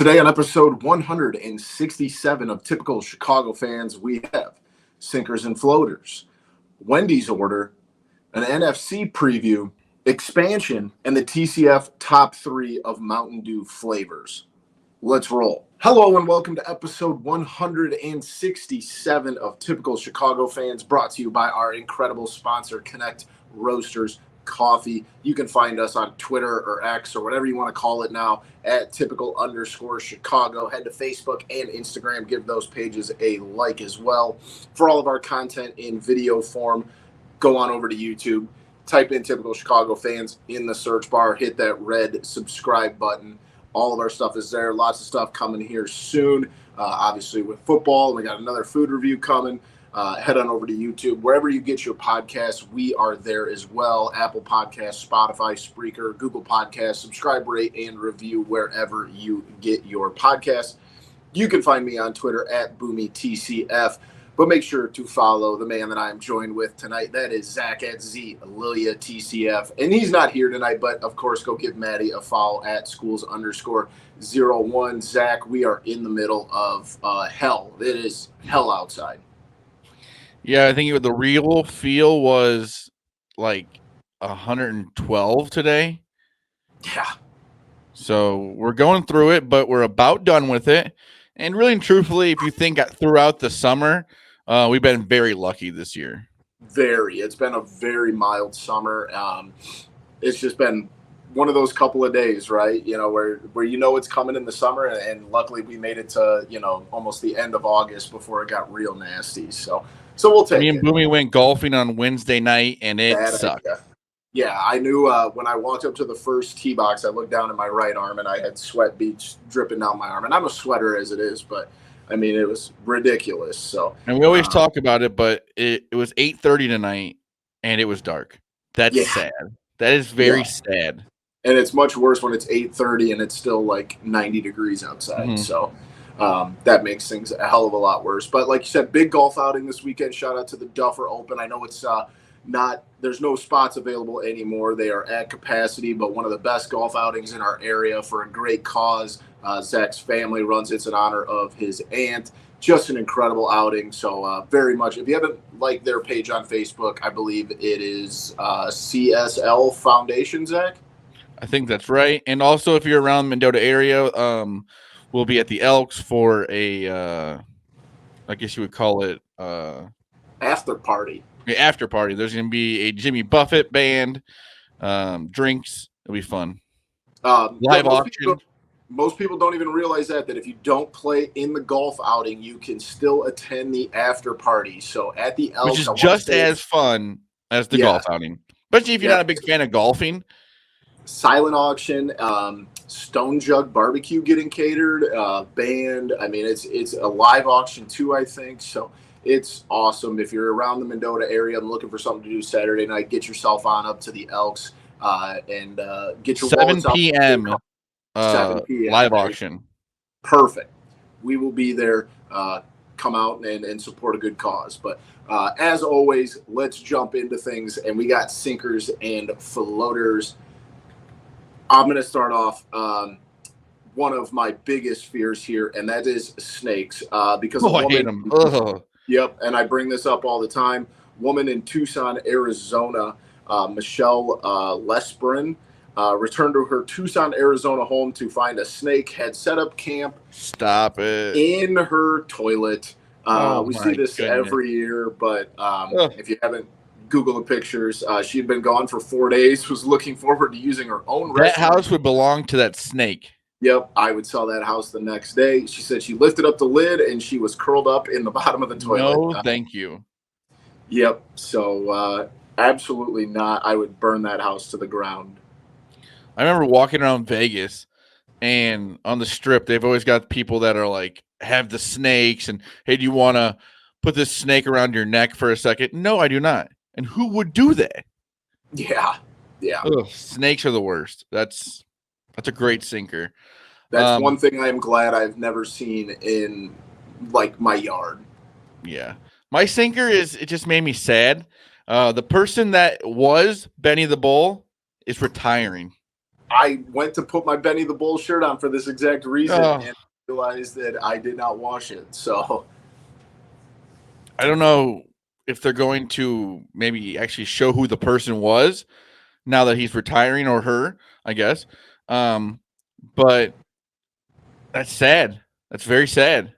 Today on episode 167 of Typical Chicago Fans, we have sinkers and floaters, Wendy's order, an NFC preview, expansion, and the TCF top 3 of Mountain Dew flavors. Let's roll. Hello and welcome to episode 167 of Typical Chicago Fans, brought to you by our incredible sponsor, Connect Roasters Coffee. You can find us on Twitter or X or whatever you want to call it now at typical_Chicago. Head to Facebook and Instagram. Give those pages a like as well. For all of our content in video form, go on over to YouTube. Type in Typical Chicago Fans in the search bar. Hit that red subscribe button. All of our stuff is there. Lots of stuff coming here soon. Obviously with football, we got another food review coming. Head on over to YouTube. Wherever you get your podcasts, we are there as well. Apple Podcasts, Spotify, Spreaker, Google Podcasts. Subscribe, rate, and review wherever you get your podcasts. You can find me on Twitter at BoomyTCF. But make sure to follow the man that I am joined with tonight. That is Zach at ZLiliaTCF. And he's not here tonight, but of course, go give Maddie a follow at schools_01. Zach, we are in the middle of hell. It is hell outside. Yeah, I think the real feel was like 112 today. Yeah. So we're going through it, but we're about done with it. And really and truthfully, if you think throughout the summer, we've been very lucky this year. It's been a very mild summer. It's just been one of those couple of days, right? You know, where it's coming in the summer, and luckily we made it to, almost the end of August before it got real nasty. So we'll take it. Me and Boomy went golfing on Wednesday night, and it sucked. Yeah, I knew when I walked up to the first tee box, I looked down at my right arm, and I had sweat beads dripping down my arm. And I'm a sweater as it is, but, I mean, it was ridiculous. So, and we always talk about it, but it was 8:30 tonight, and it was dark. That's sad. That is very sad. And it's much worse when it's 8:30 and it's still like 90 degrees outside. Mm-hmm. So that makes things a hell of a lot worse. But like you said, big golf outing this weekend. Shout out to the Duffer Open. I know it's there's no spots available anymore. They are at capacity, but one of the best golf outings in our area for a great cause. Zach's family runs. It's in honor of his aunt. Just an incredible outing. So very much, if you haven't liked their page on Facebook, I believe it is CSL Foundation, Zach. I think that's right. And also, if you're around the Mendota area, we'll be at the Elks for a, I guess you would call it after party. After party. There's going to be a Jimmy Buffett band, drinks. It'll be fun. Live auction. Most people don't even realize that if you don't play in the golf outing, you can still attend the after party. So at the Elks, which is just as fun as the golf outing, especially if you're not a big fan of golfing. Silent auction, Stone Jug barbecue getting catered, band. I mean, it's a live auction too, I think. So it's awesome. If you're around the Mendota area and looking for something to do Saturday night, get yourself on up to the Elks and get your 7 p.m. 7 p.m. live auction. Perfect. We will be there. Come out and support a good cause. But as always, let's jump into things. And we got sinkers and floaters. I'm going to start off one of my biggest fears here, and that is snakes. Because I hate them. Yep, and I bring this up all the time. Woman in Tucson, Arizona, Michelle Lesbrin, returned to her Tucson, Arizona home to find a snake, had set up camp. Stop it. In her toilet. We see this every year, but if you haven't Google the pictures. She had been gone for 4 days, was looking forward to using her own restroom. That house would belong to that snake. Yep, I would sell that house the next day. She said she lifted up the lid and she was curled up in the bottom of the toilet. No, thank you. Yep, so absolutely not. I would burn that house to the ground. I remember walking around Vegas, and on the Strip, they've always got people that are like, have the snakes, and hey, do you want to put this snake around your neck for a second? No, I do not. And who would do that? Yeah. Ugh, snakes are the worst. That's a great sinker. That's one thing I am glad I've never seen in like my yard. Yeah. My sinker it just made me sad. The person that was Benny the Bull is retiring. I went to put my Benny the Bull shirt on for this exact reason and realized that I did not wash it. So I don't know if they're going to maybe actually show who the person was now that he's retiring, or her, I guess. But that's sad. That's very sad.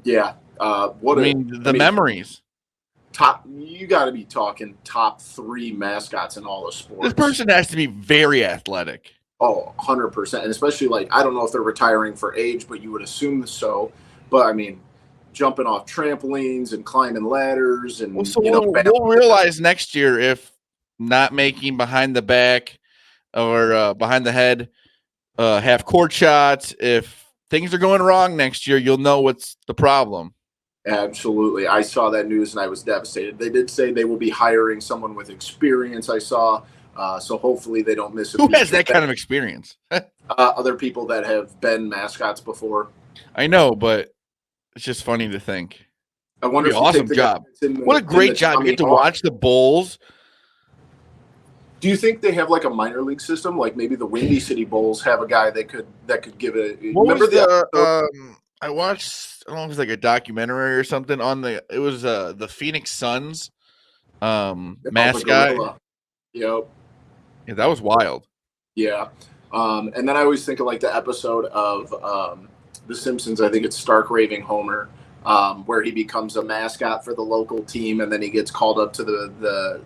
Yeah. The memories. You got to be talking top 3 mascots in all the sports. This person has to be very athletic. Oh, 100%. And especially, like, I don't know if they're retiring for age, but you would assume so. But, I mean, jumping off trampolines and climbing ladders. And we'll realize next year if not making behind the back or behind the head half court shots, if things are going wrong next year, you'll know what's the problem. Absolutely. I saw that news and I was devastated. They did say they will be hiring someone with experience, I saw. So hopefully they don't miss a beat. Who has that kind of experience? Other people that have been mascots before. I know, but it's just funny to think. I wonder if awesome job. What a great job. You get to watch the Bulls. Do you think they have like a minor league system? Like maybe the Windy City Bulls have a guy that could give it. I watched, I don't know if it was like a documentary or something it was the Phoenix Suns mascot. Yep. Yeah, that was wild. Yeah. And then I always think of like the episode of The Simpsons. I think it's Stark Raving Homer, where he becomes a mascot for the local team, and then he gets called up to the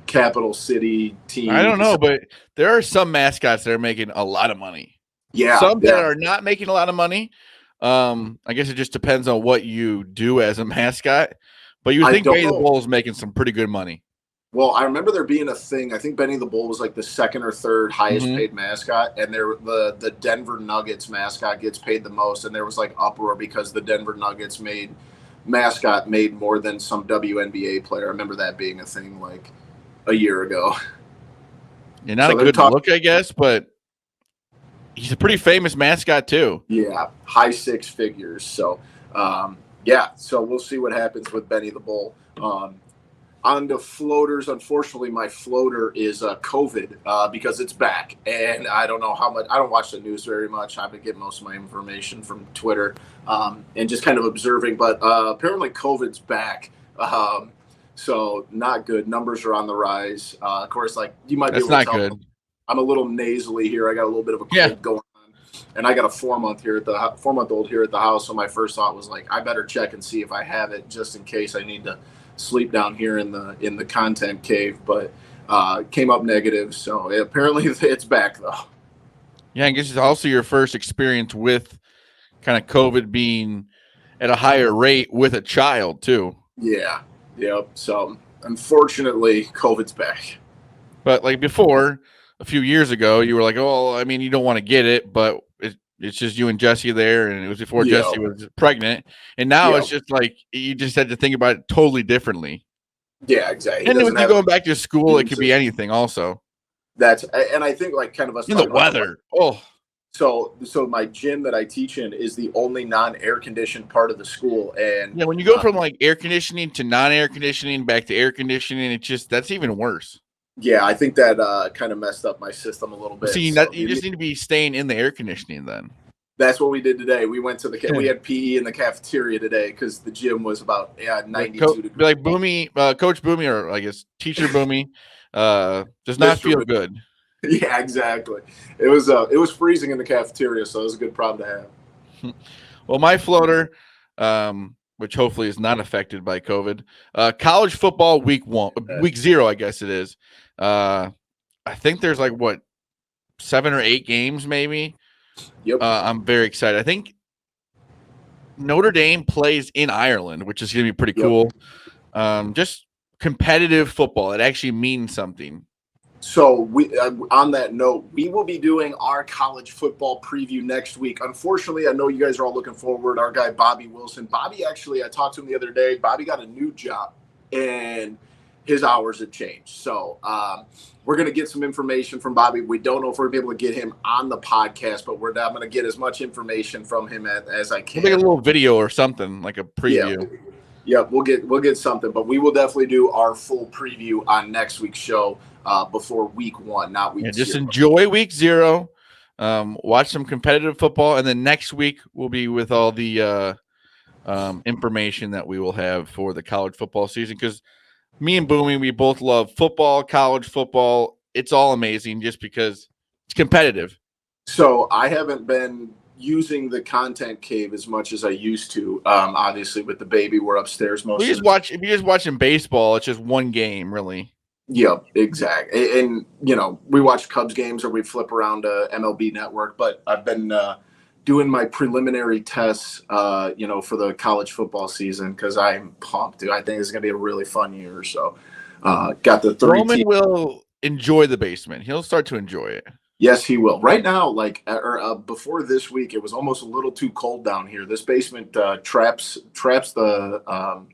capital city team. I don't know, but there are some mascots that are making a lot of money. Yeah. Some that are not making a lot of money. I guess it just depends on what you do as a mascot. But you would think Benny the Bull is making some pretty good money. Well, I remember there being a thing. I think Benny the Bull was like the 2nd or 3rd highest paid mascot, and the Denver Nuggets mascot gets paid the most. And there was like uproar because the Denver Nuggets mascot made more than some WNBA player. I remember that being a thing like a year ago. Yeah, not a good look, I guess, but he's a pretty famous mascot too. Yeah, high 6 figures. So, so we'll see what happens with Benny the Bull. On to floaters. Unfortunately, my floater is COVID because it's back, and I don't know how much. I don't watch the news very much. I've been getting most of my information from Twitter and just kind of observing. But apparently, COVID's back. So not good. Numbers are on the rise. Of course, like you might be able to tell. That's not good. I'm a little nasally here. I got a little bit of a cold going on, and I got a 4-month-old here at the house. So my first thought was like, I better check and see if I have it, just in case I need to sleep down here in the content cave. But came up negative. So apparently it's back though. Yeah, I guess it's also your first experience with kind of COVID being at a higher rate with a child too. Yeah. Yep. So unfortunately, COVID's back. But like before, a few years ago, you were like, "Oh, I mean, you don't want to get it, but it's just you and Jessie there," and it was before Jessie was pregnant, and now it's just like you just had to think about it totally differently. Yeah, exactly. And with you going back to school, it could be anything. Also, and I think like kind of us in the weather. So my gym that I teach in is the only non-air conditioned part of the school, and yeah, when you go from like air conditioning to non-air conditioning back to air conditioning, that's even worse. Yeah, I think that kind of messed up my system a little bit. See, you just need to be staying in the air conditioning then. That's what we did today. We went to we had PE in the cafeteria today because the gym was about 92 degrees. Like Boomy, Coach Boomy, or I guess Teacher Boomy, does not feel good. Yeah, exactly. It was freezing in the cafeteria, so it was a good problem to have. Well, my floater, which hopefully is not affected by COVID, college football week 0, I guess it is. I think there's like 7 or 8 games maybe. Yep. I'm very excited. I think Notre Dame plays in Ireland, which is going to be pretty cool. Just competitive football. It actually means something. So we, on that note, we will be doing our college football preview next week. Unfortunately, I know you guys are all looking forward. Our guy, Bobby Wilson. Bobby, actually, I talked to him the other day. Bobby got a new job, and his hours have changed. So we're going to get some information from Bobby. We don't know if we're going to be able to get him on the podcast, but I'm going to get as much information from him as I can. We'll make a little video or something, like a preview. Yeah, we'll get something, but we will definitely do our full preview on next week's show. before week 1, not week 0. Just enjoy week 0. Watch some competitive football, and then next week we'll be with all the information that we will have for the college football season, because me and Boomy, we both love football, college football. It's all amazing just because it's competitive. So I haven't been using the content cave as much as I used to. Obviously, with the baby, we're upstairs most of the time. If you're just watching baseball, it's just one game, really. Yep, exactly. And we watch Cubs games or we flip around to MLB Network. But I've been doing my preliminary tests, for the college football season, because I'm pumped, dude. I think it's going to be a really fun year. So got the 3 Roman will enjoy the basement. He'll start to enjoy it. Yes, he will. Right now, before this week, it was almost a little too cold down here. This basement traps the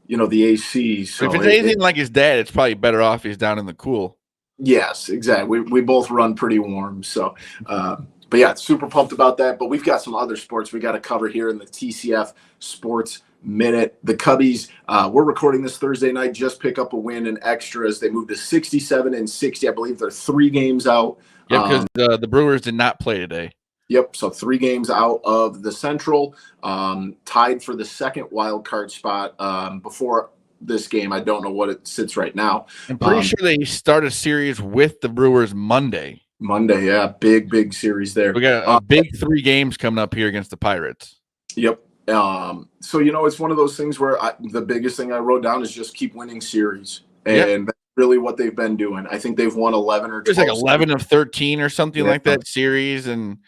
the AC. So if it's anything like his dad, it's probably better off he's down in the cool. Yes, exactly. We both run pretty warm. So, but yeah, super pumped about that. But we've got some other sports we got to cover here in the TCF Sports Minute. The Cubbies, we're recording this Thursday night, just pick up a win in extras. They moved to 67-60. I believe they're 3 games out. Yeah, because the Brewers did not play today. Yep, so 3 games out of the Central, tied for the second wild card spot. Before this game, I don't know what it sits right now. I'm pretty sure they start a series with the Brewers Monday. Yeah, big series there. We got a big 3 games coming up here against the Pirates. Yep. So it's one of those things where the biggest thing I wrote down is just keep winning series, and that's really what they've been doing. I think they've won 11 or 12. It's like 11 of 13 or something like that series, and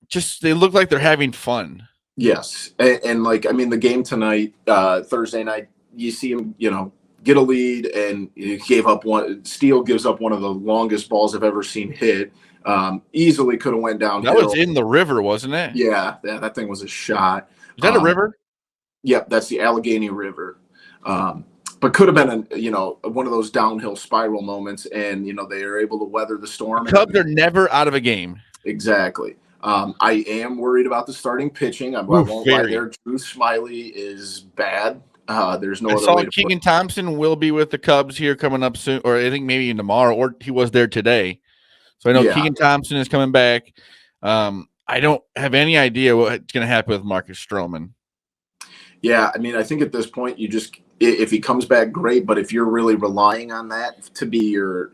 just they look like they're having fun. Yes, and the game tonight, Thursday night, you see him, get a lead, and he gave up one. Steele gives up one of the longest balls I've ever seen hit. Easily could have went downhill. That was in the river, wasn't it? Yeah, that thing was a shot. Is that a river? Yep, that's the Allegheny River. But could have been one of those downhill spiral moments, and they are able to weather the storm. The Cubs are never out of a game. Exactly. I am worried about the starting pitching. I won't lie there. Drew Smiley is bad. There's no other way to Keegan Thompson will be with the Cubs here coming up soon, or I think maybe tomorrow, or he was there today. So I know Keegan Thompson is coming back. I don't have any idea what's going to happen with Marcus Stroman. Yeah, I think at this point, you just, if he comes back, great. But if you're really relying on that to be your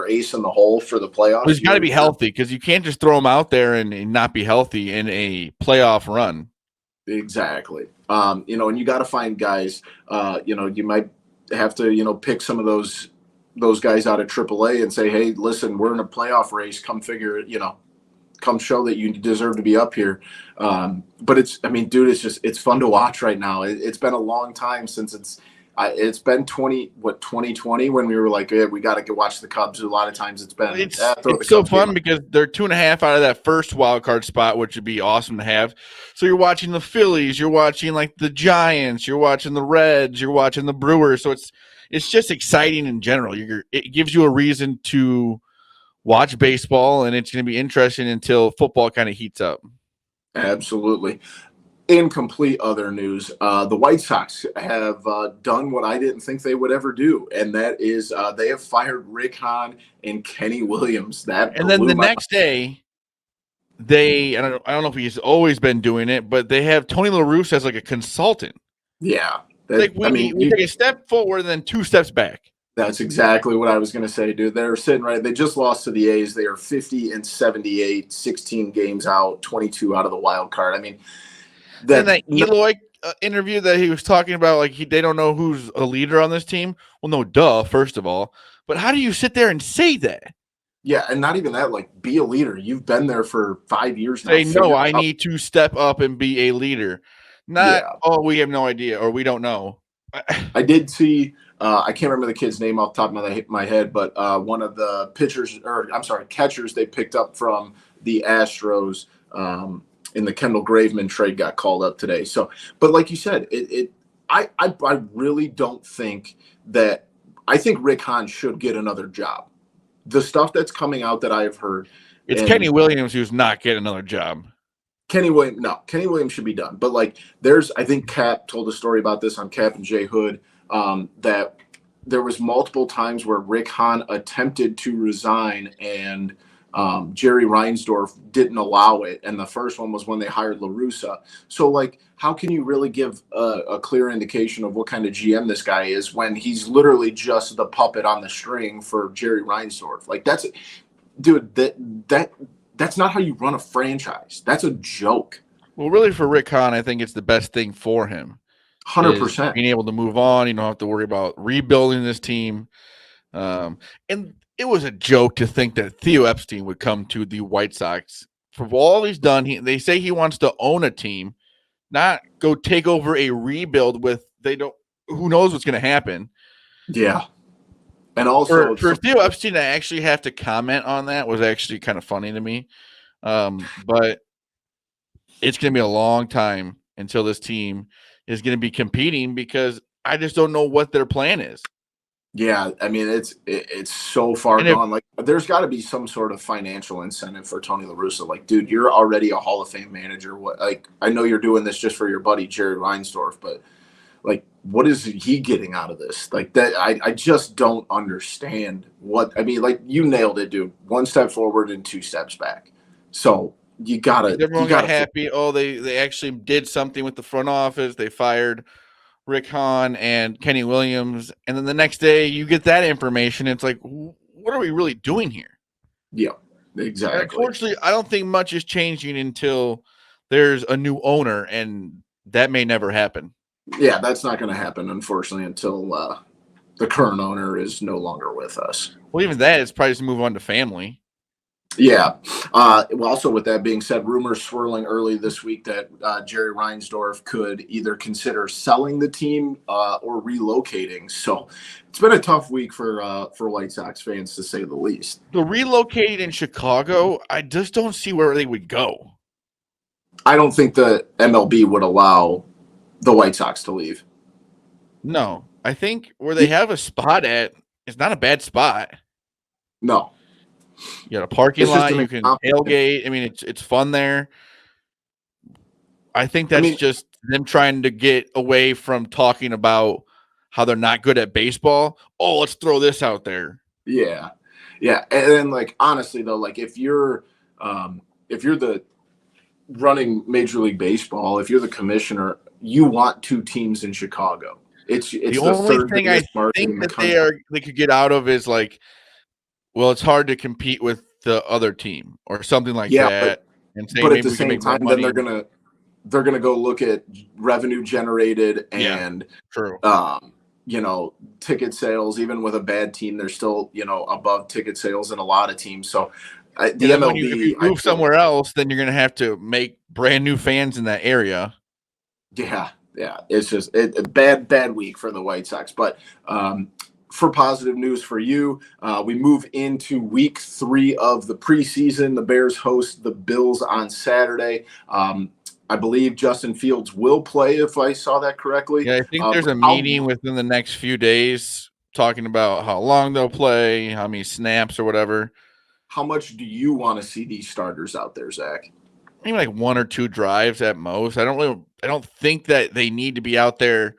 ace in the hole for the playoffs, he's got to be healthy, because you can't just throw him out there and not be healthy in a playoff run. Exactly. And you got to find guys. You might have to pick some of those guys out of AAA and say, hey, listen, we're in a playoff race. Come figure it. Come show that you deserve to be up here. But it's fun to watch right now. It's been a long time since it's been 2020 when we were like, yeah, we got to go watch the Cubs. A lot of times it's been it's so fun because they're 2.5 out of that first wild card spot, which would be awesome to have. So you're watching the Phillies, you're watching like the Giants, you're watching the Reds, you're watching the Brewers. So it's just exciting in general. It gives you a reason to watch baseball, and it's going to be interesting until football kind of heats up. Absolutely. In complete other news, the White Sox have done what I didn't think they would ever do, and that is they have fired Rick Hahn and Kenny Williams. And then the next day, I don't know if he's always been doing it, but they have Tony La Russa as like a consultant. Yeah. We take a step forward and then 2 steps back. That's exactly what I was going to say, dude. They're sitting right. They just lost to the A's. They are 50-78, 16 games out, 22 out of the wild card. That Eloy interview that he was talking about, like they don't know who's a leader on this team. Well, no, duh, first of all. But how do you sit there and say that? Yeah, and not even that, like, be a leader. You've been there for 5 years now. Say, no, I need to step up and be a leader. Not, we have no idea or we don't know. I did see, I can't remember the kid's name off the top of my head, but one of the catchers they picked up from the Astros in the Kendall Graveman trade got called up today. So, but like you said, I really don't think that. I think Rick Hahn should get another job. The stuff that's coming out that I have heard, it's Kenny Williams who's not getting another job. Kenny Williams should be done. But I think Cap told a story about this on Cap and Jay Hood that there was multiple times where Rick Hahn attempted to resign and Jerry Reinsdorf didn't allow it. And the first one was when they hired La Russa. So, like, how can you really give a clear indication of what kind of GM this guy is when he's literally just the puppet on the string for Jerry Reinsdorf? Like, that's not how you run a franchise. That's a joke. Well, really, for Rick Hahn, I think it's the best thing for him. 100%. Being able to move on. You don't have to worry about rebuilding this team. And it was a joke to think that Theo Epstein would come to the White Sox. For all he's done, they say he wants to own a team, not go take over a rebuild with who knows what's going to happen. Yeah. And also for Theo Epstein to actually have to comment on that was actually kind of funny to me. But it's going to be a long time until this team is going to be competing because I just don't know what their plan is. Yeah, I mean, it's so far gone. Like, there's got to be some sort of financial incentive for Tony La Russa. Like, dude, you're already a Hall of Fame manager. I know you're doing this just for your buddy Jerry Reinsdorf, but like, what is he getting out of this? Like, that I just don't understand what. I mean, like, you nailed it, dude. 1 step forward and 2 steps back. So you gotta. Everyone got happy. Oh, they actually did something with the front office. They fired Rick Hahn and Kenny Williams, and then the next day you get that information. It's like, what are we really doing here? Yeah, exactly. And unfortunately, I don't think much is changing until there's a new owner, and that may never happen. Yeah, that's not going to happen, unfortunately, until the current owner is no longer with us. Well, even that is probably just move on to family. Yeah. Well, also, with that being said, rumors swirling early this week that Jerry Reinsdorf could either consider selling the team or relocating. So it's been a tough week for White Sox fans, to say the least. The relocating in Chicago, I just don't see where they would go. I don't think the MLB would allow the White Sox to leave. No, I think where they have a spot at is not a bad spot. No. You got a parking lot, you can tailgate. I mean, it's fun there. I think that's just them trying to get away from talking about how they're not good at baseball. Oh, let's throw this out there. Yeah. Yeah. And then, like, honestly, though, like, if you're the running Major League Baseball, if you're the commissioner, you want 2 teams in Chicago. It's the only thing I think that they could get out of is like, well, it's hard to compete with the other team or something like that. But at the same time, then they're gonna go look at revenue generated and true. Ticket sales. Even with a bad team, they're still above ticket sales in a lot of teams. So the MLB, if you move somewhere else, then you're gonna have to make brand new fans in that area. Yeah. It's just a bad week for the White Sox, but. For positive news for you, we move into week 3 of the preseason. The Bears host the Bills on Saturday. I believe Justin Fields will play, if I saw that correctly. Yeah, I think there's a meeting within the next few days talking about how long they'll play, how many snaps or whatever. How much do you want to see these starters out there, Zach? Maybe like 1 or 2 drives at most. I don't think that they need to be out there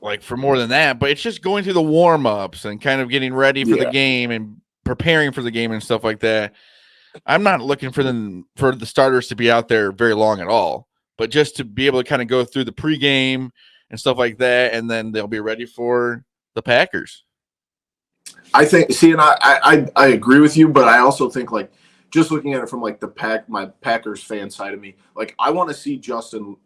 like for more than that, but it's just going through the warm-ups and kind of getting ready for the game and preparing for the game and stuff like that. I'm not looking for the starters to be out there very long at all, but just to be able to kind of go through the pregame and stuff like that, and then they'll be ready for the Packers. I think, and I agree with you, but I also think, like, just looking at it from like my Packers fan side of me, like, I want to see Justin,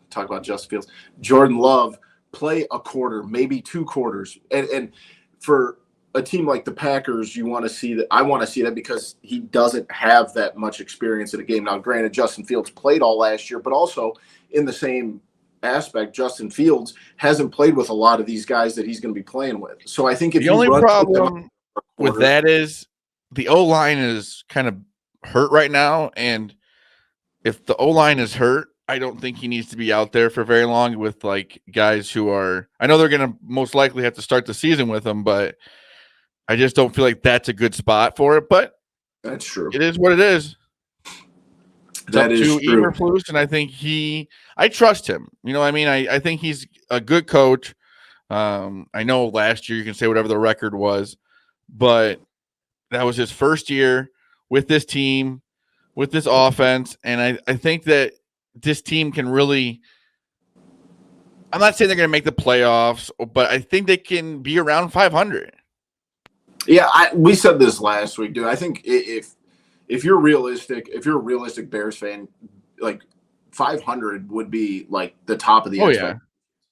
talk about Justin Fields, Jordan Love play a quarter, maybe 2 quarters. And for a team like the Packers, you want to see that. I want to see that because he doesn't have that much experience in a game. Now, granted, Justin Fields played all last year, but also in the same aspect, Justin Fields hasn't played with a lot of these guys that he's going to be playing with. So I think the only problem with that is the O-line is kind of hurt right now. And if the O-line is hurt, I don't think he needs to be out there for very long with like guys who are, I know they're going to most likely have to start the season with him, but I just don't feel like that's a good spot for it. But that's true. It is what it is. That is true. Eberflus, and I think I trust him. I mean, I think he's a good coach. I know last year you can say whatever the record was, but that was his first year with this team, with this offense. And I think that this team can really, I'm not saying they're going to make the playoffs, but I think they can be around 500. Yeah, we said this last week, dude. I think if you're realistic, if you're a realistic Bears fan, like 500 would be like the top of the expectation.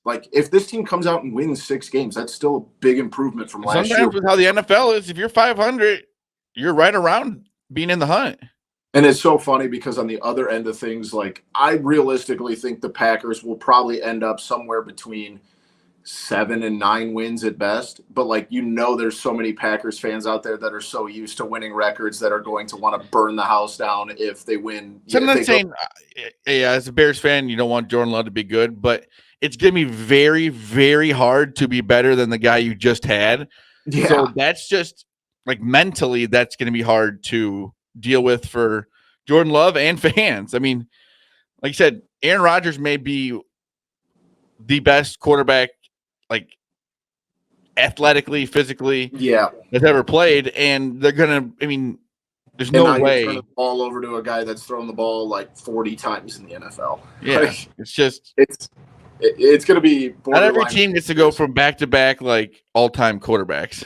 Like if this team comes out and wins 6 games, that's still a big improvement from last year. Sometimes with how the NFL is, if you're 500, you're right around being in the hunt. And it's so funny because on the other end of things, like I realistically think the Packers will probably end up somewhere between 7 and 9 wins at best. But like, there's so many Packers fans out there that are so used to winning records that are going to want to burn the house down if they win. So I'm not saying, as a Bears fan, you don't want Jordan Love to be good, but it's going to be very, very hard to be better than the guy you just had. Yeah. So that's just like mentally, that's going to be hard to deal with for Jordan Love and fans. I mean, like you said, Aaron Rodgers may be the best quarterback, like athletically, physically, that's ever played. And they're going to, I mean, there's no way. Turn the ball over to a guy that's thrown the ball like 40 times in the NFL. Yeah. Like, it's just, it's going to be not every team gets to go from back to back, like all-time quarterbacks.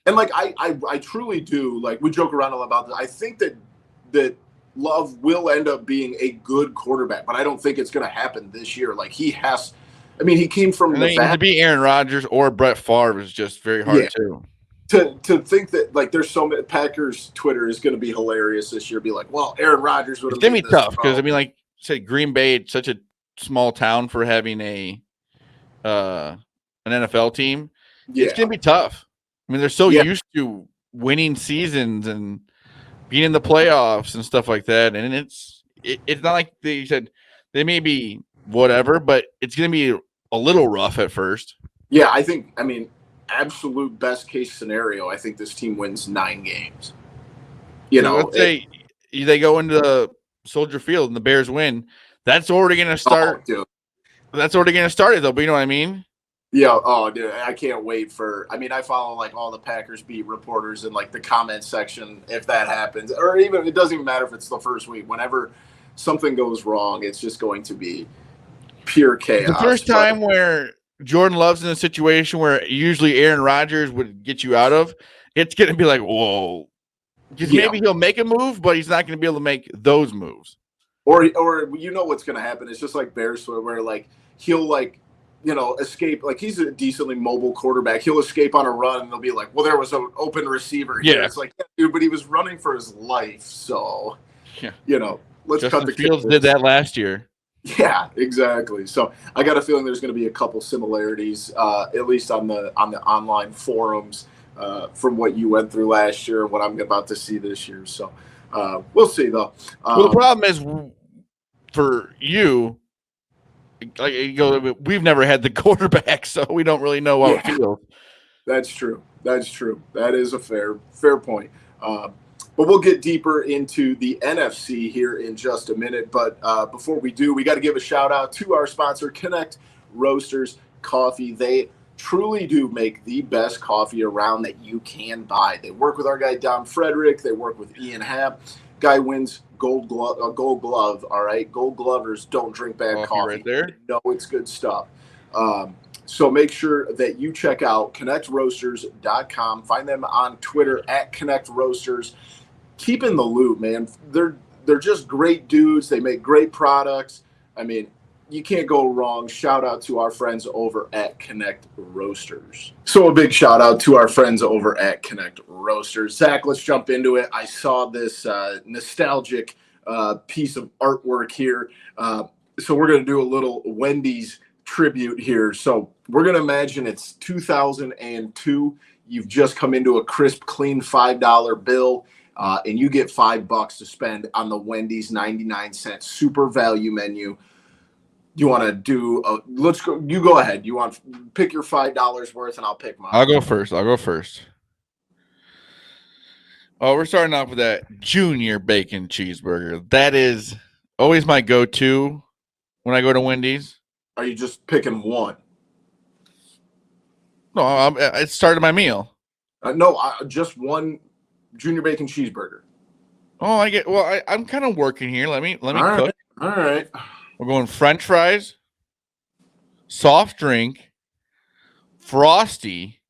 And like, I truly do, like, we joke around a lot about this. I think that Love will end up being a good quarterback, but I don't think it's going to happen this year. Like he came from to be Aaron Rodgers or Brett Favre is just very hard too. To think that like there's so many Packers Twitter is going to be hilarious this year. Be like, well, Aaron Rodgers would have. It's going to be tough because I mean, like say Green Bay, it's such a small town for having an NFL team. Yeah. It's going to be tough. I mean, they're so used to winning seasons and being in the playoffs and stuff like that. And it's not like they said they may be whatever, but it's going to be a little rough at first. Yeah, I mean, absolute best case scenario, I think this team wins 9 games. Let's say they go into Soldier Field and the Bears win. That's already going to start. Oh, that's already going to start it, though. But you know what I mean? Yeah. Oh, dude, I can't wait I follow like all the Packers beat reporters in like the comment section if that happens, or even it doesn't even matter if it's the first week. Whenever something goes wrong, it's just going to be pure chaos. The first time where Jordan Love's in a situation where usually Aaron Rodgers would get you out of, it's going to be like, whoa. Because maybe he'll make a move, but he's not going to be able to make those moves. Or what's going to happen. It's just like Bears where like he'll like, escape. Like he's a decently mobile quarterback. He'll escape on a run and they'll be like, well, there was an open receiver here. Yeah. It's like, dude, but he was running for his life. So, let's Justin cut the Fields did that last year. Yeah, exactly. So I got a feeling there's going to be a couple similarities, at least on the online forums, from what you went through last year and what I'm about to see this year. So we'll see, though. Well, the problem is for you, like we've never had the quarterback, so we don't really know how it feels. That's true. That is a fair point. But we'll get deeper into the NFC here in just a minute. But before we do, we got to give a shout out to our sponsor, Connect Roasters Coffee. They truly do make the best coffee around that you can buy. They work with our guy, Don Frederick. They work with Ian Happ. Guy wins gold glove. All right. Gold glovers don't drink bad coffee. Right there. No, it's good stuff. So make sure that you check out connectroasters.com. Find them on Twitter at Connect Roasters. Keep in the loop, man. They're just great dudes. They make great products. I mean, you can't go wrong. Shout out to our friends over at Connect Roasters. So a big shout out to our friends over at Connect Roasters. Zach, let's jump into it. I saw this nostalgic piece of artwork here. So we're going to do a little Wendy's tribute here. So we're going to imagine it's 2002. You've just come into a crisp, clean $5 bill. And you get $5 to spend on the Wendy's 99-cent super value menu. You want to do let's go. You go ahead. You want to pick your $5 worth, and I'll pick mine. I'll go first. Oh, we're starting off with that junior bacon cheeseburger. That is always my go-to when I go to Wendy's. Are you just picking one? No, it started my meal. No, just one junior bacon cheeseburger. Oh, I get. Well, I'm kind of working here. Let me All cook. right. All right. We're going French fries, soft drink, frosty,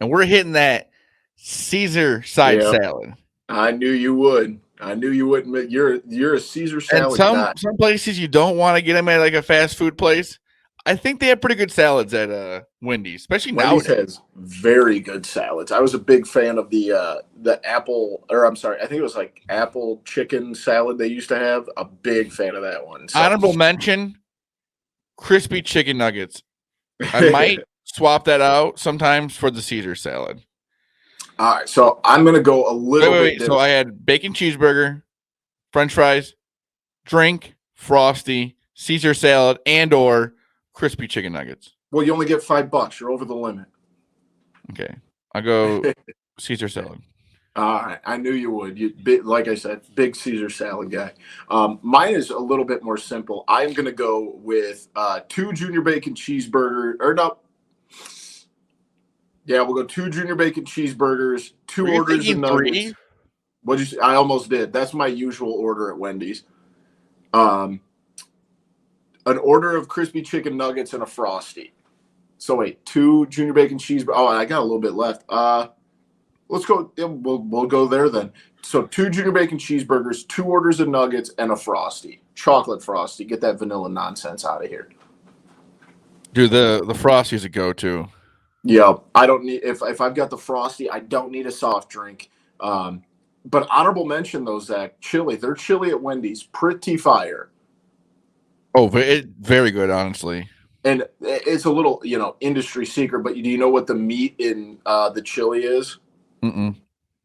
and we're hitting that Caesar side salad. I knew you would. I knew you would admit you're a Caesar salad And guy. some places you don't want to get them at like a fast food place. I think they have pretty good salads at Wendy's, especially Wendy's nowadays. has very good salads. I was a big fan of the apple, or I'm sorry, I think it was like apple chicken salad they used to have. A big fan of that one. So. Honorable mention: crispy chicken nuggets. I might swap that out sometimes for the Caesar salad. All right, so I'm gonna go a little bit. Wait. So I had bacon cheeseburger, French fries, drink, frosty, Caesar salad, and/or crispy chicken nuggets. Well, you only get $5. You're over the limit. Okay, I go Caesar salad. All right, I knew you would. Like I said, big Caesar salad guy. Mine is a little bit more simple. I'm gonna go with 2 junior bacon cheeseburger, or no. Yeah, we'll go 2 junior bacon cheeseburgers, 2 orders of nuggets. What'd you say? I almost did. That's my usual order at Wendy's. An order of crispy chicken nuggets and a frosty. So wait, 2 junior bacon cheeseburgers. Oh, I got a little bit left. Let's go. We'll go there then. So 2 junior bacon cheeseburgers, 2 orders of nuggets, and a frosty, chocolate frosty. Get that vanilla nonsense out of here. Dude, the frosty is a go-to. Yeah, I don't need if I've got the frosty, I don't need a soft drink. But honorable mention though, Zach, chili. Their chili at Wendy's, pretty fire. Oh, very good, honestly. And it's a little, industry secret, but do you know what the meat in the chili is? Mm-mm.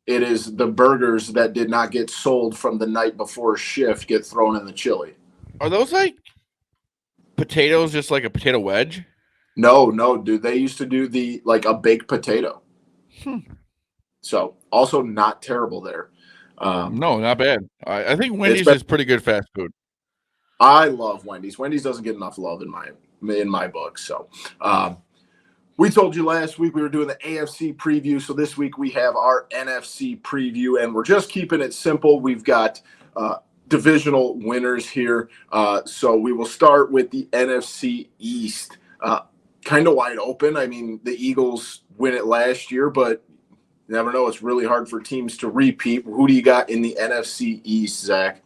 It is the burgers that did not get sold from the night before shift get thrown in the chili. Are those like potatoes, just like a potato wedge? No, dude. They used to do a baked potato. So also not terrible there. No, not bad. I think Wendy's is pretty good fast food. I love Wendy's. Wendy's doesn't get enough love in my book. So we told you last week we were doing the AFC preview. So this week we have our NFC preview, and we're just keeping it simple. We've got divisional winners here. So we will start with the NFC East. Kind of wide open. I mean, the Eagles win it last year, but you never know. It's really hard for teams to repeat. Who do you got in the NFC East, Zach?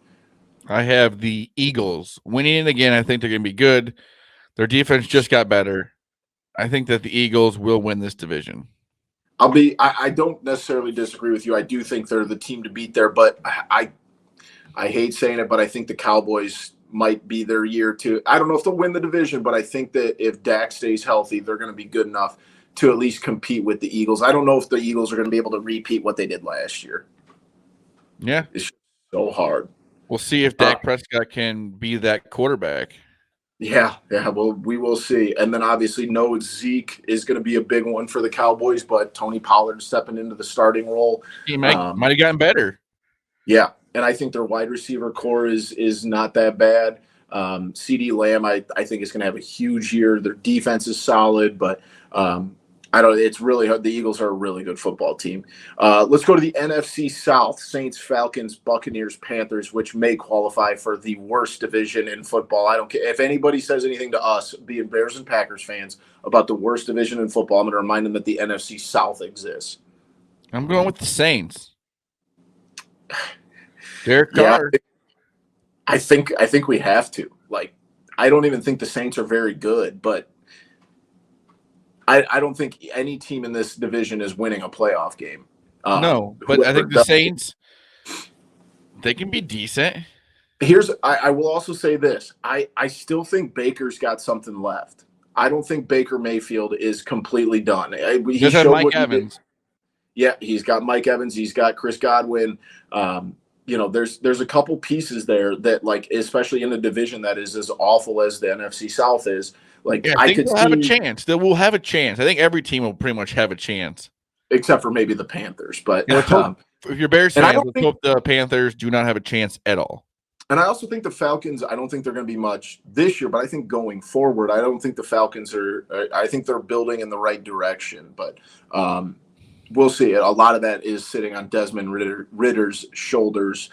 I have the Eagles winning it again. I think they're going to be good. Their defense just got better. I think that the Eagles will win this division. I don't necessarily disagree with you. I do think they're the team to beat there, but I hate saying it, but I think the Cowboys might be their year too. I don't know if they'll win the division, but I think that if Dak stays healthy, they're going to be good enough to at least compete with the Eagles. I don't know if the Eagles are going to be able to repeat what they did last year. Yeah. It's so hard. We'll see if Dak Prescott can be that quarterback. Yeah. Well, we will see. And then obviously no Zeke is going to be a big one for the Cowboys, but Tony Pollard stepping into the starting role. He might have gotten better. Yeah. And I think their wide receiver core is not that bad. CD Lamb, I think is going to have a huge year. Their defense is solid, but I don't. It's really hard. The Eagles are a really good football team. Let's go to the NFC South: Saints, Falcons, Buccaneers, Panthers, which may qualify for the worst division in football. I don't care if anybody says anything to us, being Bears and Packers fans, about the worst division in football. I'm going to remind them that the NFC South exists. I'm going with the Saints. Derek Carr. I think we have to. I don't even think the Saints are very good, but I don't think any team in this division is winning a playoff game. No, but I think the Saints, they can be decent. I will also say this. I still think Baker's got something left. I don't think Baker Mayfield is completely done. He just had Mike Evans. Yeah, he's got Mike Evans. He's got Chris Godwin. There's a couple pieces there that, especially in a division that is as awful as the NFC South is. I think they'll have a chance. They will have a chance. I think every team will pretty much have a chance, except for maybe the Panthers. But if you're Bears fans, let's hope the Panthers do not have a chance at all. And I also think the Falcons, I don't think they're going to be much this year, but I think going forward, I don't think the Falcons I think they're building in the right direction. But we'll see. A lot of that is sitting on Desmond Ritter's shoulders.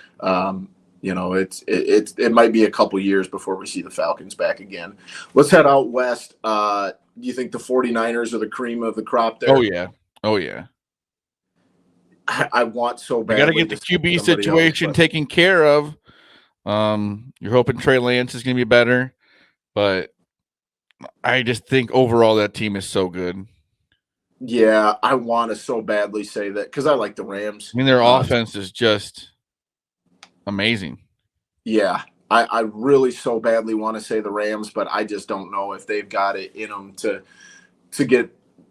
It might be a couple years before we see the Falcons back again. Let's head out west. Do you think the 49ers are the cream of the crop there? Oh, yeah. Oh, yeah. I want so You got to badly get the QB situation taken care of. You're hoping Trey Lance is going to be better, but I just think overall that team is so good. Yeah, I want to so badly say that because I like the Rams. I mean, their offense is just amazing. Yeah, I really so badly want to say the Rams, but I just don't know if they've got it in them to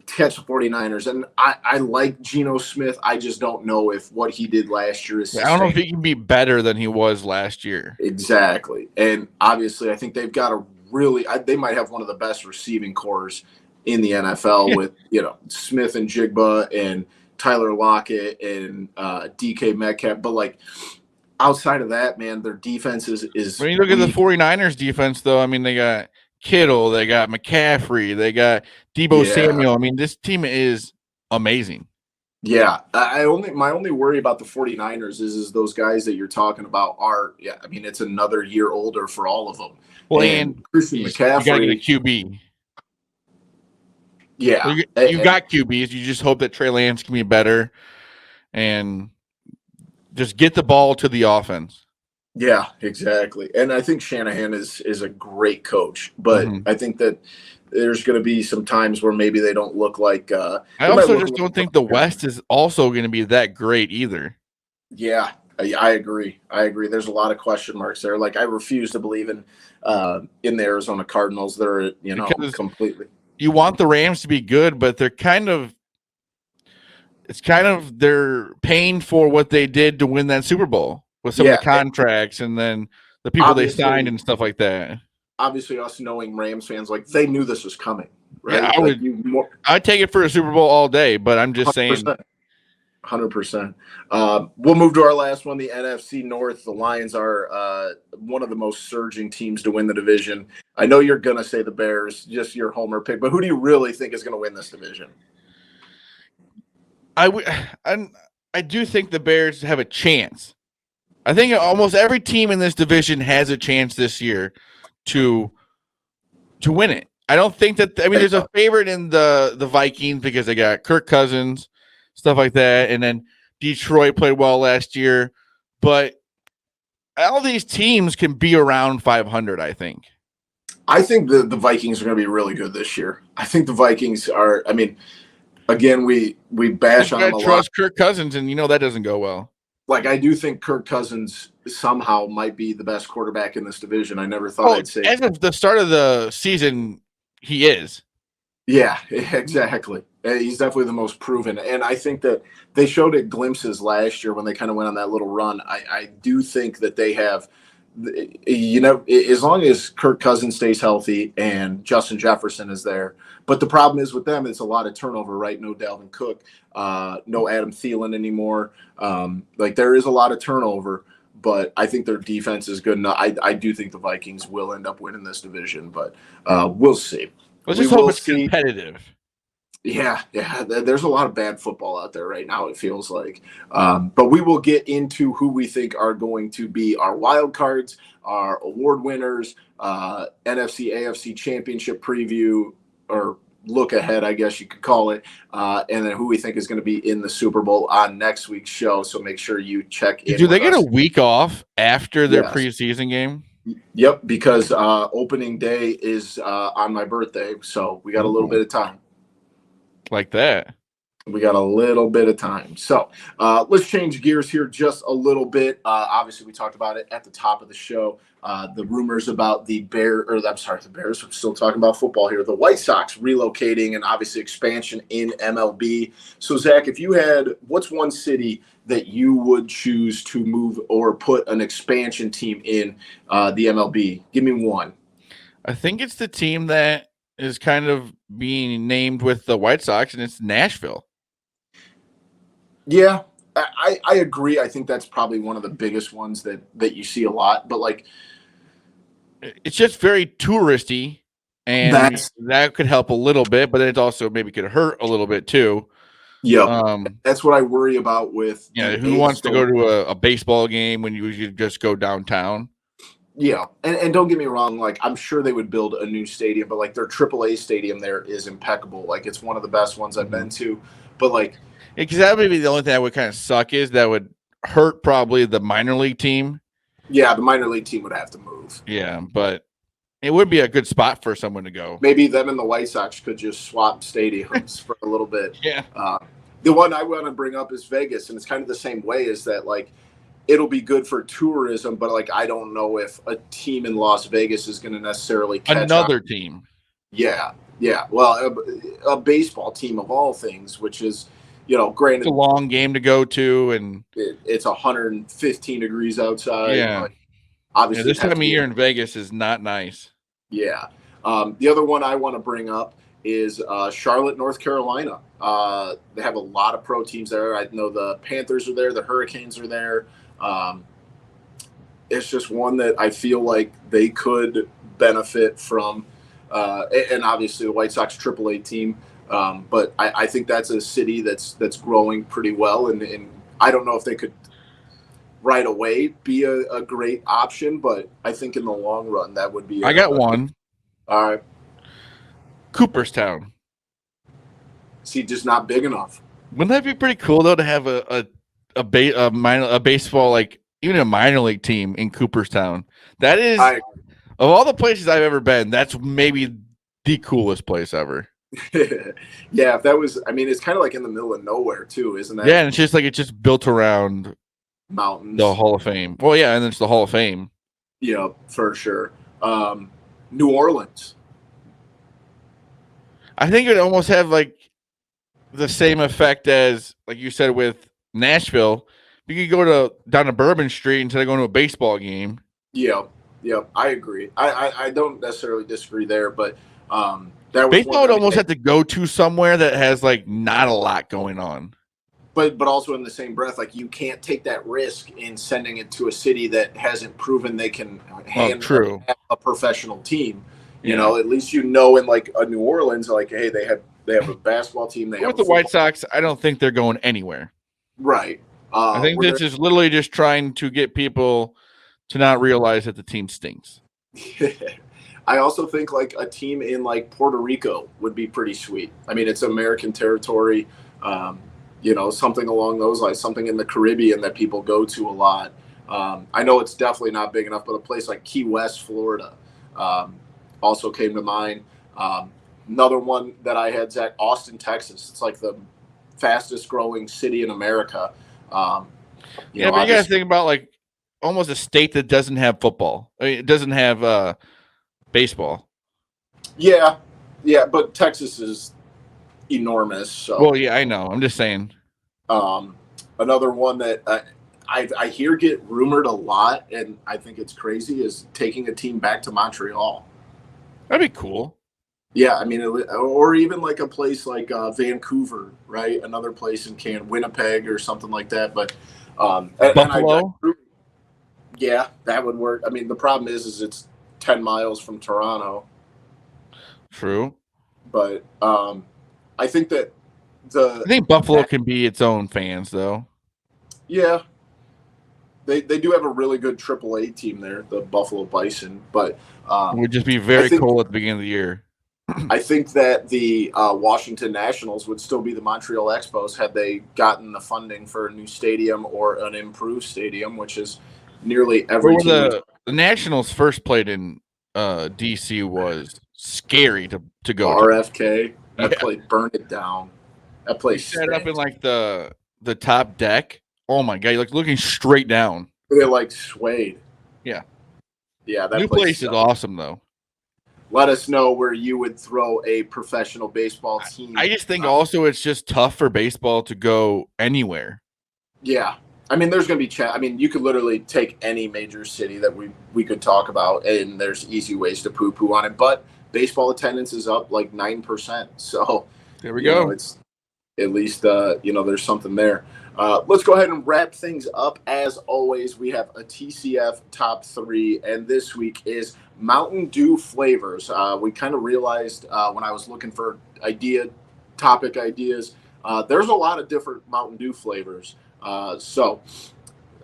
catch the 49ers. And I like Geno Smith. I just don't know if what he did last year is I don't know if he can be better than he was last year. Exactly. And obviously, I think they've got a they might have one of the best receiving cores in the NFL with, Smith and Jigba and Tyler Lockett and DK Metcalf. But, like, outside of that, man, their defense is when you look at the 49ers defense, though, I mean, they got Kittle, they got McCaffrey, they got Deebo Samuel. I mean, this team is amazing. Yeah, my only worry about the 49ers is those guys that you're talking about it's another year older for all of them. Well, and Christian McCaffrey, you got to get a QB. Yeah, you got QBs. You just hope that Trey Lance can be better and just get the ball to the offense. Yeah, exactly. And I think Shanahan is a great coach, but I think that there's going to be some times where maybe they don't look like. I also just don't think the West is also going to be that great either. Yeah, I agree. There's a lot of question marks there. Like, I refuse to believe in the Arizona Cardinals. They're completely. You want the Rams to be good, but they're they're paying for what they did to win that Super Bowl with some of the contracts and then the people they signed and stuff like that. Obviously, us knowing Rams fans, like, they knew this was coming, right? Yeah, I'd take it for a Super Bowl all day, but I'm just 100%. saying. 100%. We'll move to our last one, the NFC North. The Lions are one of the most surging teams to win the division. I know you're going to say the Bears, just your homer pick, but who do you really think is going to win this division? I do think the Bears have a chance. I think almost every team in this division has a chance this year to win it. I don't think that. I mean, there's a favorite in the Vikings because they got Kirk Cousins, stuff like that, and then Detroit played well last year. But all these teams can be around 500. I think. I think the Vikings are going to be really good this year. I think the Vikings are. I mean, again, we bash on them a lot. Trust Kirk Cousins, and that doesn't go well. Like, I do think Kirk Cousins somehow might be the best quarterback in this division. I never thought I'd say. As of the start of the season, he is. Yeah, exactly. He's definitely the most proven. And I think that they showed it glimpses last year when they kind of went on that little run. I do think that they have, as long as Kirk Cousins stays healthy and Justin Jefferson is there. But the problem is with them, it's a lot of turnover, right? No Dalvin Cook, no Adam Thielen anymore. There is a lot of turnover, but I think their defense is good enough. I do think the Vikings will end up winning this division, but we'll see. Let's just hope it's competitive. Yeah. There's a lot of bad football out there right now, it feels like. But we will get into who we think are going to be our wild cards, our award winners, NFC, AFC championship preview, or look ahead, I guess you could call it, and then who we think is going to be in the Super Bowl on next week's show. So make sure you check in. Do they get a week off after their preseason game? Yep, because opening day is on my birthday, so we got a little bit of time. Like that. We got a little bit of time. So let's change gears here just a little bit. Obviously, we talked about it at the top of the show. The rumors about the Bears. I'm still talking about football here. The White Sox relocating and obviously expansion in MLB. So, Zach, if you had, what's one city that you would choose to move or put an expansion team in the MLB? Give me one. I think it's the team that is kind of being named with the White Sox, and it's Nashville. Yeah, I agree. I think that's probably one of the biggest ones that you see a lot. But like, it's just very touristy, and that could help a little bit, but it also maybe could hurt a little bit too. Yeah, that's what I worry about with. Yeah, who wants to go to a baseball game when you could just go downtown? Yeah, and don't get me wrong, like I'm sure they would build a new stadium, but like their AAA stadium there is impeccable. Like it's one of the best ones I've been to. But like, because that would be the only thing that would kind of suck is that would hurt probably the minor league team. Yeah, the minor league team would have to move. Yeah, but it would be a good spot for someone to go. Maybe them and the White Sox could just swap stadiums for a little bit. Yeah. The one I want to bring up is Vegas, and it's kind of the same way. Is that like it'll be good for tourism, but like I don't know if a team in Las Vegas is going to necessarily catch another on. Team. Yeah. Well, a baseball team of all things, which is, granted, it's a long game to go to, and it's 115 degrees outside. Yeah. Like, obviously, this time of year in Vegas is not nice. Yeah. The other one I want to bring up is Charlotte, North Carolina. They have a lot of pro teams there. I know the Panthers are there. The Hurricanes are there. It's just one that I feel like they could benefit from. And obviously the White Sox AAA team. But I think that's a city that's growing pretty well. And I don't know if they could right away be a great option, but I think in the long run that would be. I got one. All right. Cooperstown. See, just not big enough. Wouldn't that be pretty cool though to have a baseball, like even a minor league team in Cooperstown? That is, of all the places I've ever been, that's maybe the coolest place ever. Yeah, if that was, I mean, it's kind of like in the middle of nowhere too, isn't that? Yeah, and it's just built around mountains, the Hall of Fame. Well, yeah, and then it's the Hall of Fame. Yeah, for sure. New Orleans. I think it would almost have like the same effect as, like you said, with Nashville. You could go down to Bourbon Street instead of going to a baseball game. Yeah, I agree. I don't necessarily disagree there, but that was baseball would almost have to go to somewhere that has like not a lot going on. But also in the same breath, like you can't take that risk in sending it to a city that hasn't proven they can handle a professional team. You know, at least in like a New Orleans, like, hey, they have a basketball team. With the White Sox, I don't think they're going anywhere. Right. I think this is literally just trying to get people to not realize that the team stinks. I also think like a team in like Puerto Rico would be pretty sweet. I mean, it's American territory, something along those lines, something in the Caribbean that people go to a lot. I know it's definitely not big enough, but a place like Key West, Florida, also came to mind. Another one that I had, Zach, Austin, Texas. It's like the fastest growing city in America. But you gotta think about like almost a state that doesn't have football. I mean, it doesn't have baseball. Yeah, but Texas is enormous. So. Well, yeah, I know. I'm just saying. Another one that I hear get rumored a lot, and I think it's crazy, is taking a team back to Montreal. That'd be cool. Yeah, I mean, or even like a place like Vancouver, right? Another place in Winnipeg or something like that. But Buffalo. Yeah, that would work. I mean, the problem is it's 10 miles from Toronto. True. But I think that I think Buffalo can be its own fans, though. Yeah. They do have a really good AAA team there, the Buffalo Bison. But it would just be very cold at the beginning of the year. I think that the Washington Nationals would still be the Montreal Expos had they gotten the funding for a new stadium or an improved stadium, which is nearly every team. The Nationals first played in D.C. was scary to go RFK. That place burned it down. That place set up in like the top deck. Oh my god, you're like looking straight down. It like swayed. Yeah. Yeah, that new place is awesome though. Let us know where you would throw a professional baseball team. I just think also it's just tough for baseball to go anywhere. Yeah. I mean, there's going to be I mean, you could literally take any major city that we could talk about, and there's easy ways to poo-poo on it. But baseball attendance is up like 9%. So there we go. It's at least, there's something there. Let's go ahead and wrap things up. As always, we have a TCF top 3, and this week is Mountain Dew flavors. We kind of realized when I was looking for topic ideas, there's a lot of different Mountain Dew flavors. So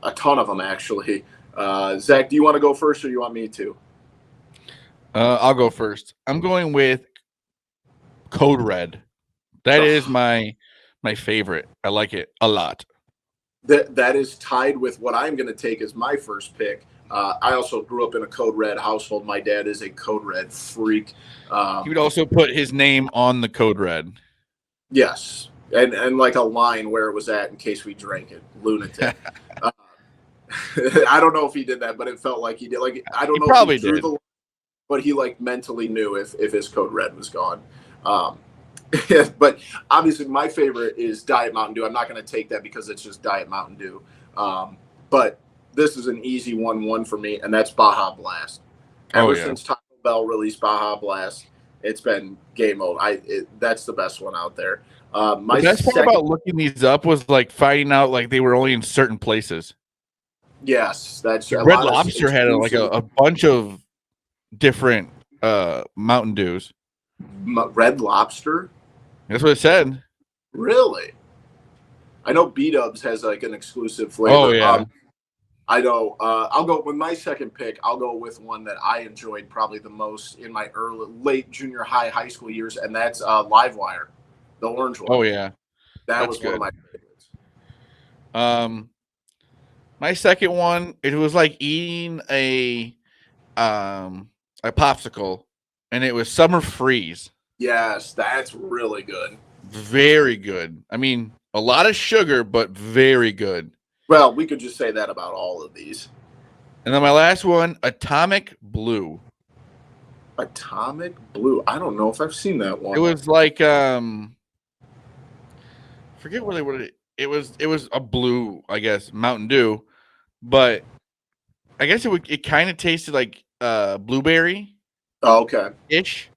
a ton of them, actually. Zach, do you want to go first or do you want me to? I'll go first. I'm going with Code Red. That is my favorite. I like it a lot. That is tied with what I'm going to take as my first pick. I also grew up in a Code Red household. My dad is a Code Red freak. He would also put his name on the Code Red. Yes, and like a line where it was at in case we drank it. Lunatic. I don't know if he did that, but it felt like he did. Like I don't know probably if he drew did. the line, but he like mentally knew if his Code Red was gone. But obviously my favorite is Diet Mountain Dew. I'm not going to take that because it's just Diet Mountain Dew. But this is an easy 1-1 for me, and that's Baja Blast. Ever since Taco Bell released Baja Blast, it's been game mode. That's the best one out there. The best part about looking these up was like finding out like they were only in certain places. Yes, that's Red Lobster had like a bunch of different Mountain Dews. Red Lobster? That's what it said. Really? I know B-Dubs has like an exclusive flavor. Oh yeah. I know. I'll go with my second pick. I'll go with one that I enjoyed probably the most in my late junior high school years, and that's Livewire, the orange one. Oh yeah, that was good. One of my favorites. My second one, it was like eating a popsicle, and it was Summer Freeze. Yes, that's really good. Very good. I mean, a lot of sugar, but very good. Well, we could just say that about all of these. And then my last one, Atomic Blue. Atomic Blue. I don't know if I've seen that one. It was like forget what it was. It was a blue, I guess, Mountain Dew, but I guess it kind of tasted like blueberry. Oh, okay. Ish.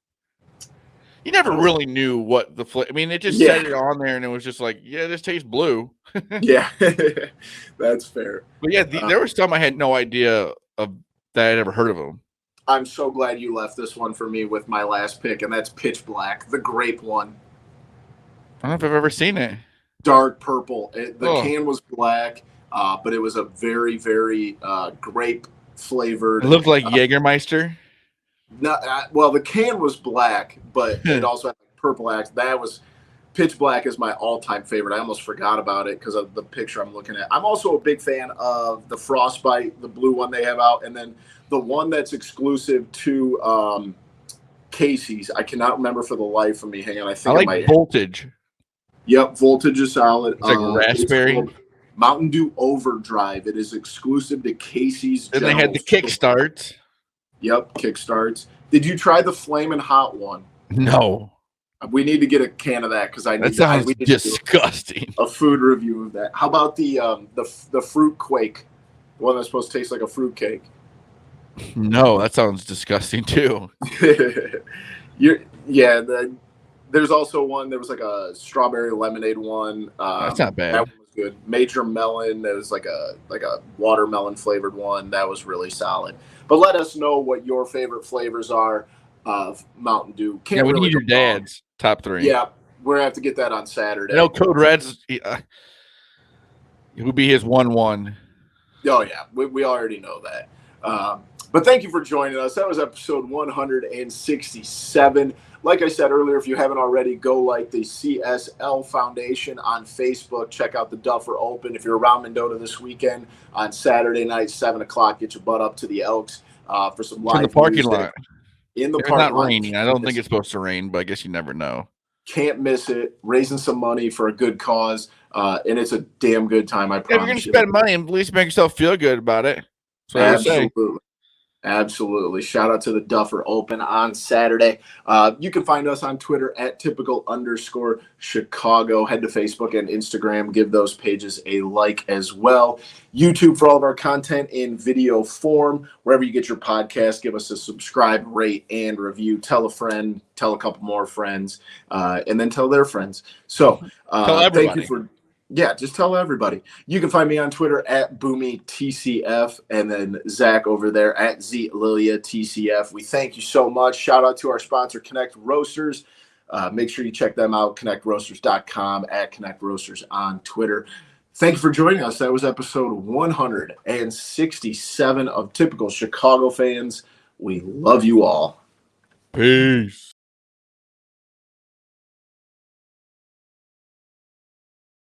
You never really knew what the flavor. I mean, it just said it on there, and it was just like, yeah, this tastes blue. Yeah, that's fair. But yeah, there was some I had no idea of that I'd ever heard of them. I'm so glad you left this one for me with my last pick, and that's Pitch Black, the grape one. I don't know if I've ever seen it. Dark purple. The can was black, but it was a very, very grape flavored. It looked like Jägermeister. No, well, the can was black, but it also had purple axe. That was Pitch Black is my all-time favorite. I almost forgot about it because of the picture I'm looking at. I'm also a big fan of the Frostbite, the blue one they have out, and then the one that's exclusive to Casey's. I cannot remember for the life of me. Hang on, I think I like Voltage. Yep, Voltage is solid. It's like raspberry. Mountain Dew Overdrive. It is exclusive to Casey's. Then they had the Kickstarts. Yep, Kickstarts. Did you try the Flamin' Hot one? No. We need to get a can of that because that sounds disgusting. A food review of that. How about the fruit quake, the one that's supposed to taste like a fruit cake? No, that sounds disgusting too. There's also one. There was like a strawberry lemonade one. That's not bad. That one was good. Major melon. There was like a watermelon flavored one. That was really solid. But let us know what your favorite flavors are of Mountain Dew. We need your dad's top 3. Yeah, we're gonna have to get that on Saturday. I know Code Red's it would be his 1-1. Oh yeah, we already know that. But thank you for joining us. That was episode 167. Like I said earlier, if you haven't already, go like the CSL Foundation on Facebook. Check out the Duffer Open. If you're around Mendota this weekend on Saturday night, 7 o'clock, get your butt up to the Elks for some live in the parking lot. In the parking lot. It's not raining. I don't think it's supposed to rain, but I guess you never know. Can't miss it. Raising some money for a good cause, and it's a damn good time. I promise. If you're going to spend money, at least make yourself feel good about it. Absolutely. Absolutely. Shout out to the Duffer Open on Saturday. You can find us on Twitter at @typical_Chicago. Head to Facebook and Instagram. Give those pages a like as well. YouTube for all of our content in video form. Wherever you get your podcast, give us a subscribe, rate, and review. Tell a friend, tell a couple more friends, and then tell their friends. So tell everybody. Yeah, just tell everybody. You can find me on Twitter at BoomyTCF, and then Zach over there at ZLiliaTCF. We thank you so much. Shout out to our sponsor, Connect Roasters. Make sure you check them out, connectroasters.com, at Connect Roasters on Twitter. Thank you for joining us. That was episode 167 of Typical Chicago Fans. We love you all. Peace.